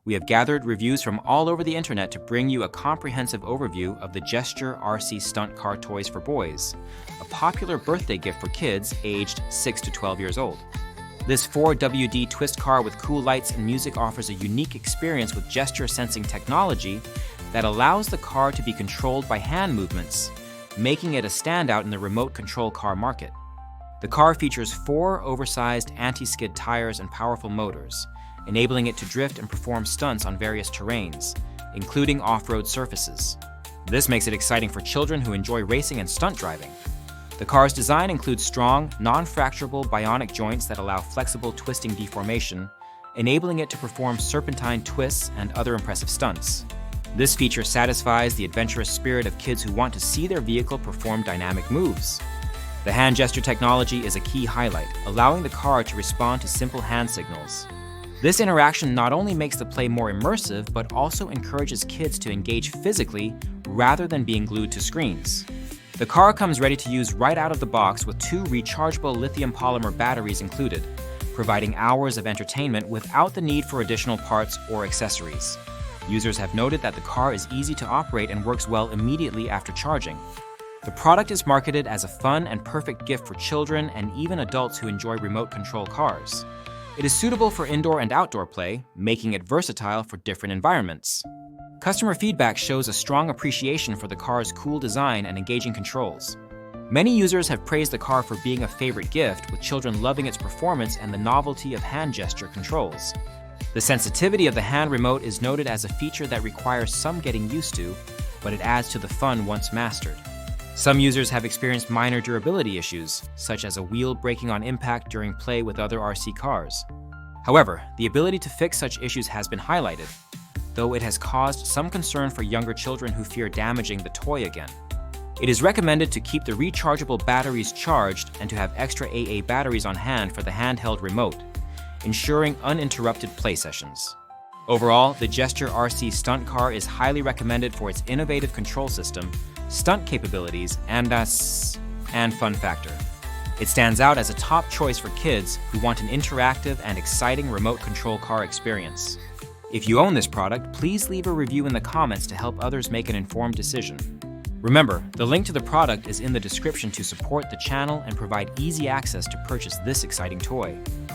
We have gathered reviews from all over the internet to bring you a comprehensive overview of the Gesture RC Stunt Car toys for boys, a popular birthday gift for kids aged 6 to 12 years old. This 4WD twist car with cool lights and music offers a unique experience with gesture sensing technology that allows the car to be controlled by hand movements, making it a standout in the remote control car market. The car features 4 oversized anti-skid tires and powerful motors, enabling it to drift and perform stunts on various terrains, including off-road surfaces. This makes it exciting for children who enjoy racing and stunt driving. The car's design includes strong, non-fracturable bionic joints that allow flexible twisting deformation, enabling it to perform serpentine twists and other impressive stunts. This feature satisfies the adventurous spirit of kids who want to see their vehicle perform dynamic moves. The hand gesture technology is a key highlight, allowing the car to respond to simple hand signals. This interaction not only makes the play more immersive, but also encourages kids to engage physically rather than being glued to screens. The car comes ready to use right out of the box with 2 rechargeable lithium polymer batteries included, providing hours of entertainment without the need for additional parts or accessories. Users have noted that the car is easy to operate and works well immediately after charging. The product is marketed as a fun and perfect gift for children and even adults who enjoy remote control cars. It is suitable for indoor and outdoor play, making it versatile for different environments. Customer feedback shows a strong appreciation for the car's cool design and engaging controls. Many users have praised the car for being a favorite gift, with children loving its performance and the novelty of hand gesture controls. The sensitivity of the hand remote is noted as a feature that requires some getting used to, but it adds to the fun once mastered. Some users have experienced minor durability issues, such as a wheel breaking on impact during play with other RC cars. However, the ability to fix such issues has been highlighted, though it has caused some concern for younger children who fear damaging the toy again. It is recommended to keep the rechargeable batteries charged and to have extra AA batteries on hand for the handheld remote, ensuring uninterrupted play sessions. Overall, the Gesture RC Stunt Car is highly recommended for its innovative control system, stunt capabilities, and fun factor. It stands out as a top choice for kids who want an interactive and exciting remote control car experience. If you own this product, please leave a review in the comments to help others make an informed decision. Remember, the link to the product is in the description to support the channel and provide easy access to purchase this exciting toy.